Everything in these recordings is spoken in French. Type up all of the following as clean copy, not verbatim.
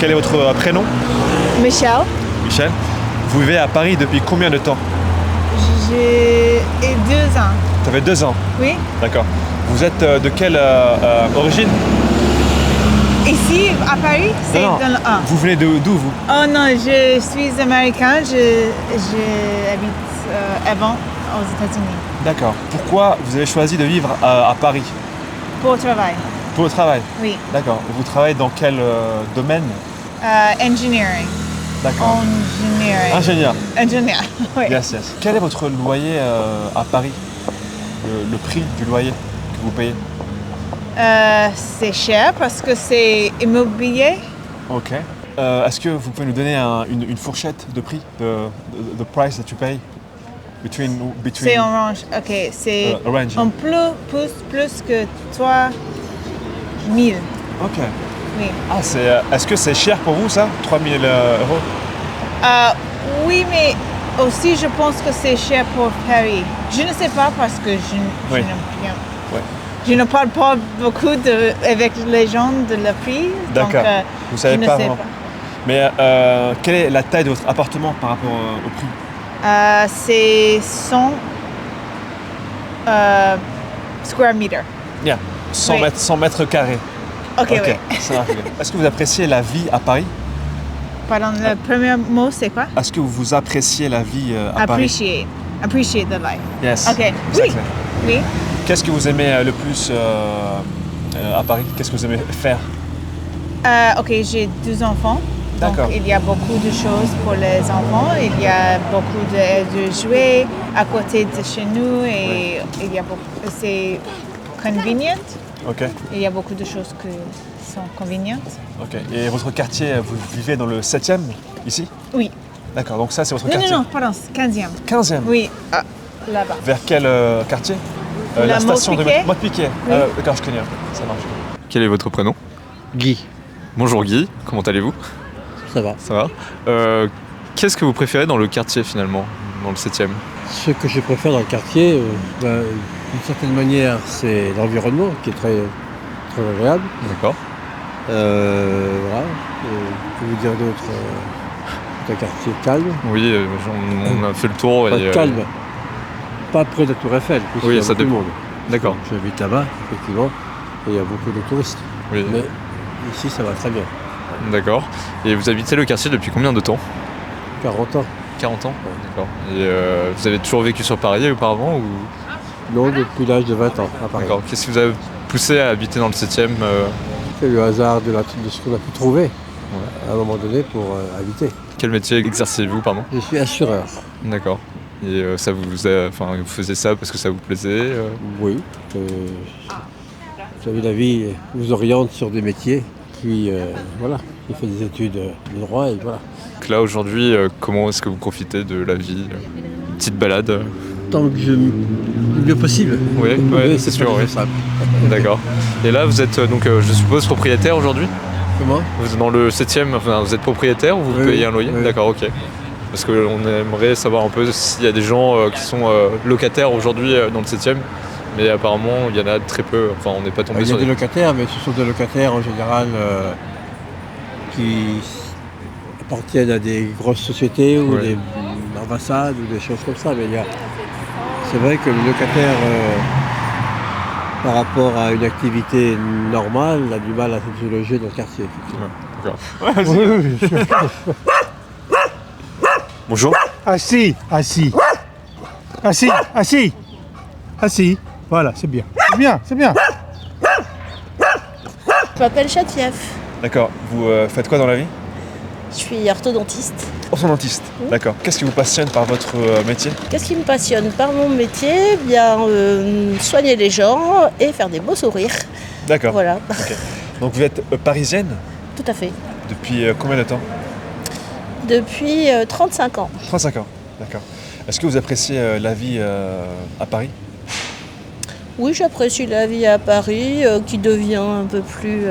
quel est votre prénom? Michel. Michel. Vous vivez à Paris depuis combien de temps? J'ai 2 ans. Ça fait 2 ans. Oui. D'accord. Vous êtes de quelle origine? Ici, à Paris, c'est Non, dans le 1. Vous venez d'où vous? Oh non, je suis américain. J'habite avant aux États-Unis. D'accord. Pourquoi vous avez choisi de vivre à Paris? Pour le travail. Pour le travail? Oui. D'accord. Vous travaillez dans quel domaine? Engineering. D'accord. Engineering. Ingénieur. Ingénieur. Oui. Yes, yes. Quel est votre loyer à Paris? Le prix du loyer que vous payez? C'est cher parce que c'est immobilier. Ok. Est-ce que vous pouvez nous donner une fourchette de prix? The price that you pay? Between C'est orange. Ok, c'est range. en plus que 3000. Ok. Oui. Ah, est-ce que c'est cher pour vous ça? 3000 euros? Oui, mais aussi je pense que c'est cher pour Paris. Je ne sais pas parce que Oui. je ne parle pas beaucoup avec les gens de la prix. D'accord. Donc, Vous savez je ne pas sais vraiment. Mais quelle est la taille de votre appartement par rapport au prix? C'est 100 square meter. Yeah. 100 Oui. mètres, 100 mètres carrés. Ok, oui. Ça marche. Est-ce que vous appréciez la vie à Paris? Pardon, le premier mot c'est quoi? Est-ce que vous appréciez la vie à Paris? Appreciate the life. Yes. Ok. Exactly. Oui. Qu'est-ce que vous aimez le plus à Paris? Qu'est-ce que vous aimez faire? Ok, j'ai 2 enfants. Donc, D'accord. il y a beaucoup de choses pour les enfants. Il y a beaucoup de jouets à côté de chez nous et il y a beaucoup. C'est convenient. Ok. Il y a beaucoup de choses qui sont convenientes. Ok. Et votre quartier, vous vivez dans le 7e ici? Oui. D'accord. Donc ça, c'est votre Non, quartier? non, pardon, 15e. 15e? Oui, là-bas. Vers quel quartier? La station de Motte-Piquet. Motte-Piquet. Oui. D'accord, je connais un peu. Ça marche. Quel est votre prénom? Guy, Bonjour Guy, comment allez-vous? ça va. Ça va? Qu'est-ce que vous préférez dans le quartier finalement, dans le 7e? Ce que je préfère dans le quartier, d'une certaine manière, c'est l'environnement qui est très, très agréable. D'accord. Voilà. Que vous dire d'autre? C'est un quartier calme. Oui, on a fait le tour. Pas et, calme. Pas près de la Tour Eiffel, puisqu'il Oui, y a ça beaucoup de dépend. monde. D'accord. J'habite là-bas, effectivement, et il y a beaucoup de touristes. Oui. Mais ici, ça va très bien. D'accord. Et vous habitez le quartier depuis combien de temps? 40 ans. 40 ans? D'accord. Et vous avez toujours vécu sur Paris auparavant ou... Non, depuis l'âge de 20 ans, à Paris. D'accord. Qu'est-ce qui vous a poussé à habiter dans le 7e C'est le hasard de ce qu'on a pu trouver à un moment donné pour habiter. Quel métier exercez-vous, pardon? Je suis assureur. D'accord. Et ça vous a... Enfin, vous faisiez ça parce que ça vous plaisait Oui. Vous savez, la vie vous oriente sur des métiers. Puis voilà, j'ai fait des études de droit et voilà. Donc là, aujourd'hui, comment est-ce que vous profitez de la vie? Une petite balade? Tant que le mieux possible. Oui, Mais c'est sûr, pas oui. toujours simple. D'accord. Et là, vous êtes donc, je suppose, propriétaire aujourd'hui? Comment? Vous êtes dans le 7e, enfin, vous êtes propriétaire ou vous Oui, payez un loyer? oui. D'accord, ok. Parce qu'on aimerait savoir un peu s'il y a des gens qui sont locataires aujourd'hui dans le 7e, mais apparemment, il y en a très peu. Enfin, on n'est pas tombé Il y sur a des locataires, mais ce sont des locataires en général qui appartiennent à des grosses sociétés ou Ouais. des ambassades ou des choses comme ça. Mais c'est vrai que le locataire, par rapport à une activité normale, a du mal à se loger dans le quartier. D'accord. Bonjour. Assis. Voilà, c'est bien. C'est bien. Je m'appelle Chatief. D'accord. Vous faites quoi dans la vie? Je suis orthodontiste. Orthodontiste. D'accord. Qu'est-ce qui vous passionne par votre métier? Qu'est-ce qui me passionne par mon métier? Bien soigner les gens et faire des beaux sourires. D'accord. Voilà, Ok. Donc vous êtes parisienne tout à fait. depuis combien de temps? Depuis 35 ans. 35 ans. D'accord. Est-ce que vous appréciez la vie à Paris? Oui, j'apprécie la vie à Paris qui devient un peu plus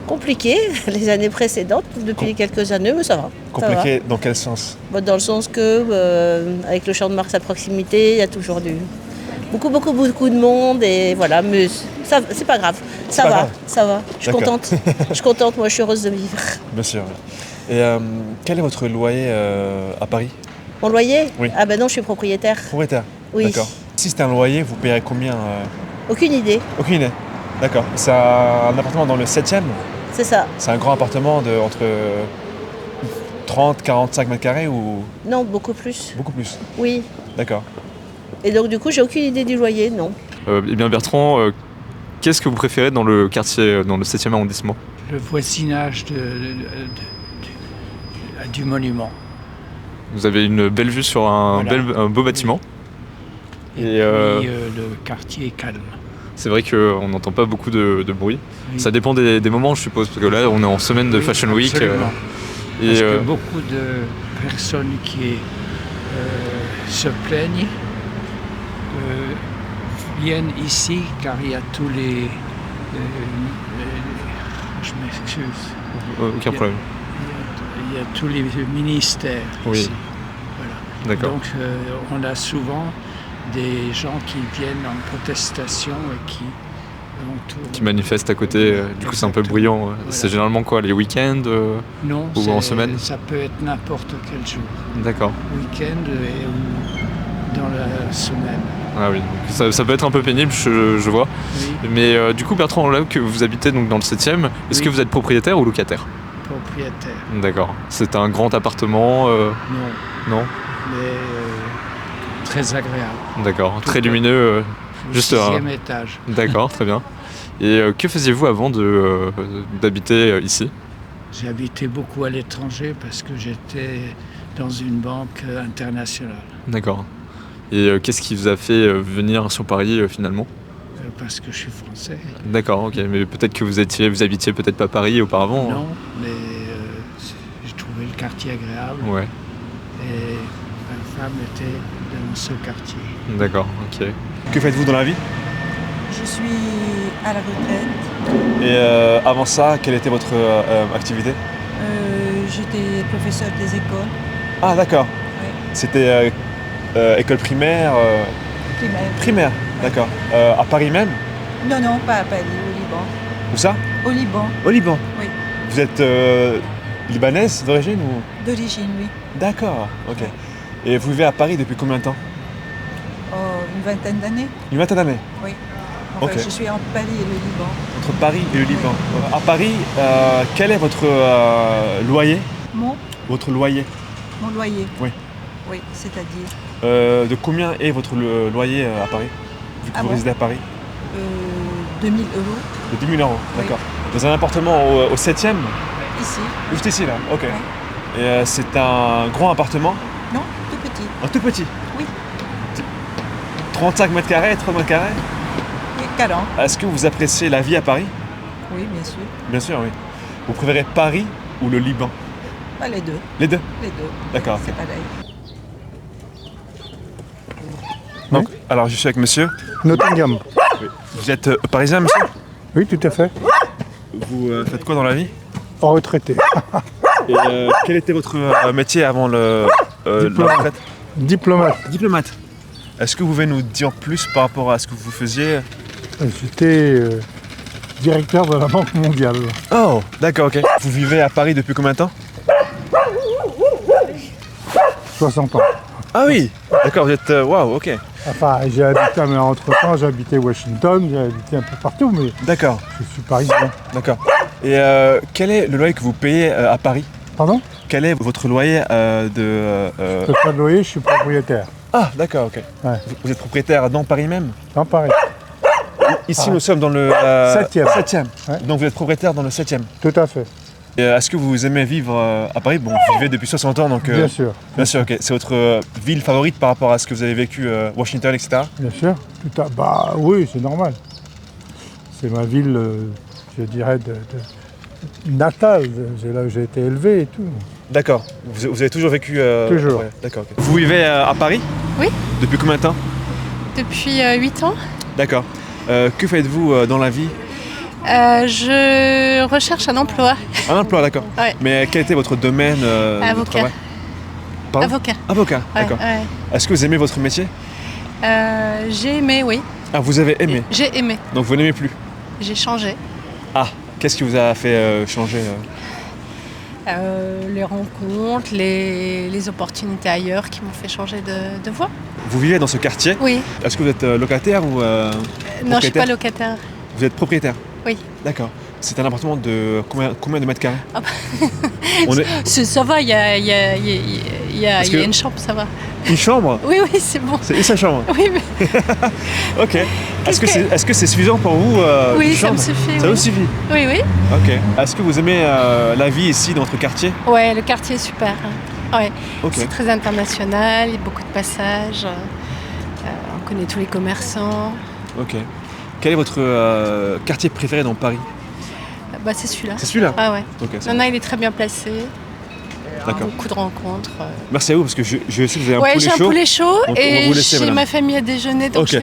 compliquée les années précédentes, depuis quelques années, mais ça va. Compliqué dans quel sens? Dans le sens que, avec le champ de Mars à proximité, il y a toujours beaucoup de monde et voilà, mais ça, c'est pas grave. Ça pas va, grave. ça va. Je suis D'accord. contente. Je suis contente, moi je suis heureuse de vivre. Bien sûr. Et quel est votre loyer à Paris? Mon loyer? Oui. Ah ben non, je suis propriétaire. Propriétaire. Oui. D'accord. Si c'était un loyer, vous payerez combien Aucune idée, Aucune idée. D'accord. C'est un appartement dans le 7e. c'est ça. C'est un grand appartement de entre 30, 45 mètres carrés ou Non, beaucoup plus. beaucoup plus? Oui. D'accord. Et donc du coup, j'ai aucune idée du loyer, non. Eh bien Bertrand, qu'est-ce que vous préférez dans le quartier, dans le 7e arrondissement? Le voisinage du monument. Vous avez une belle vue sur un Voilà. un beau bâtiment. Et, Et, puis le quartier est calme. C'est vrai qu'on n'entend pas beaucoup de bruit. Oui. Ça dépend des moments, je suppose, parce que là, on est en semaine de Oui, Fashion Week. absolument. Et Parce que beaucoup de personnes qui se plaignent viennent ici car il y a tous les je m'excuse. aucun problème. Il y a tous les ministères Oui. ici. Voilà. D'accord. Donc on a souvent des gens qui viennent en protestation et qui entourent. Qui manifestent à côté, du coup c'est un peu Exactement. bruyant. Voilà. C'est généralement quoi, les week-ends Non, ou en semaine? ça peut être n'importe quel jour. D'accord. Week-end ou dans la semaine. Ah oui, donc ça peut être un peu pénible, je vois. Oui, Mais du coup Bertrand, là que vous habitez donc dans le 7e, est-ce Oui. que vous êtes propriétaire ou locataire? propriétaire. D'accord. C'est un grand appartement Non, non? mais très agréable. D'accord. Très Tout lumineux. Au Juste 6e étage. D'accord, très bien. Et que faisiez-vous avant d'habiter ici? J'ai habité beaucoup à l'étranger parce que j'étais dans une banque internationale. D'accord. Et qu'est-ce qui vous a fait venir sur Paris finalement? Parce que je suis français. D'accord, ok. Mais peut-être que vous habitiez peut-être pas Paris auparavant. Non, mais j'ai trouvé le quartier agréable Ouais, et ma femme était dans ce quartier. d'accord, ok. Que faites-vous dans la vie? Je suis à la retraite. Et avant ça, quelle était votre activité? J'étais professeur des écoles Ah d'accord. Oui. C'était école primaire, primaires. primaire. D'accord. À Paris même? Non, non, pas à Paris, au Liban. Où ça? Au Liban, Au Liban. oui. Vous êtes libanaise d'origine ou? D'origine, oui. D'accord, ok. Et vous vivez à Paris depuis combien de temps? Oh, une vingtaine d'années, Une vingtaine d'années. oui. Enfin, Ok. je suis entre Paris et le Liban. Entre Paris et le Liban. À Paris, quel est votre loyer? Votre loyer? Mon loyer. Oui. Oui, c'est-à-dire De combien est votre loyer à Paris? Vu que Ah vous bon résidez à Paris? 2000 €, De 10 000 euros, Oui. d'accord. Dans un appartement au 7e? ici. Juste ici, là, ok. Ouais. Et c'est un grand appartement? Non, tout petit. Un tout petit? Oui. 35 mètres carrés, 30 mètres carrés? Oui, 40. Est-ce que vous appréciez la vie à Paris? Oui, bien sûr. Bien sûr, oui. Vous préférez Paris ou le Liban? Pas les deux. Les deux? Les deux. D'accord, C'est ok. pareil. Donc, alors je suis avec monsieur. Nottingham. Vous êtes parisien, monsieur? Oui, tout à fait. Vous faites quoi dans la vie? En retraité. Et quel était votre métier avant la Diplomate. retraite? Diplomate. Diplomate. Est-ce que vous pouvez nous dire plus par rapport à ce que vous faisiez? J'étais directeur de la Banque mondiale. Oh, d'accord, ok. Vous vivez à Paris depuis combien de temps? 60 ans. Ah oui, d'accord, vous êtes... Waouh, ok. Enfin, j'ai habité, mais entre-temps, j'ai habité Washington, j'ai habité un peu partout, mais D'accord, je suis parisien. d'accord. Et quel est le loyer que vous payez à Paris? Pardon? Quel est votre loyer de... Je fais pas de loyer, je suis propriétaire. Ah, d'accord, ok. Ouais. Vous êtes propriétaire dans Paris même? Dans Paris. Ici, nous sommes dans le... 7e. 7e. Ouais. Donc vous êtes propriétaire dans le 7e. Tout à fait. Et, est-ce que vous aimez vivre à Paris? Bon, vous vivez depuis 60 ans, donc... Bien sûr. Bien sûr, ok. C'est votre ville favorite par rapport à ce que vous avez vécu, Washington, etc. Bien sûr. Bah oui, c'est normal. C'est ma ville, je dirais, natale. C'est là où j'ai été élevé et tout. D'accord. Vous avez toujours vécu... Toujours. ouais, d'accord, ok. Vous vivez à Paris? Oui. Depuis combien de temps? Depuis 8 ans. D'accord. Que faites-vous dans la vie? Je recherche un emploi. Un emploi, d'accord. Ouais. Mais quel était votre domaine de Avocat. travail? Pardon? Avocat. Avocat, Ouais, d'accord. ouais. Est-ce que vous aimez votre métier? J'ai aimé, oui. Ah, vous avez aimé, J'ai aimé. donc vous n'aimez plus. J'ai changé. Ah, qu'est-ce qui vous a fait changer Les rencontres, les opportunités ailleurs qui m'ont fait changer de voie. Vous vivez dans ce quartier. Oui. Est-ce que vous êtes locataire ou Non, je suis propriétaire pas locataire. Vous êtes propriétaire. Oui. D'accord. C'est un appartement de combien de mètres carrés? Ah On est Ça va, il y a Parce que- une chambre, ça va. une chambre. Oui, oui, c'est bon. C'est une seule chambre. Oui, mais Ok. Qu'est-ce que- Est-ce que c'est suffisant pour vous oui, une ça me chambre suffit. Ça oui. vous suffit. Oui, oui. Ok. Est-ce que vous aimez la vie ici dans votre quartier? Ouais, le quartier est super. Ouais. Ok. C'est très international, il y a beaucoup de passages. On connaît tous les commerçants. Ok. Quel est votre quartier préféré dans Paris? Bah, c'est celui-là. C'est celui-là. Ah ouais. Ok. ça Non, va. non, il est très bien placé. D'accord. Beaucoup de rencontres. Merci à vous parce que je sais que vous avez un Ouais, poulet j'ai un chaud. poulet chaud On va et vous laisser, j'ai madame. ma famille à déjeuner, donc Ok. je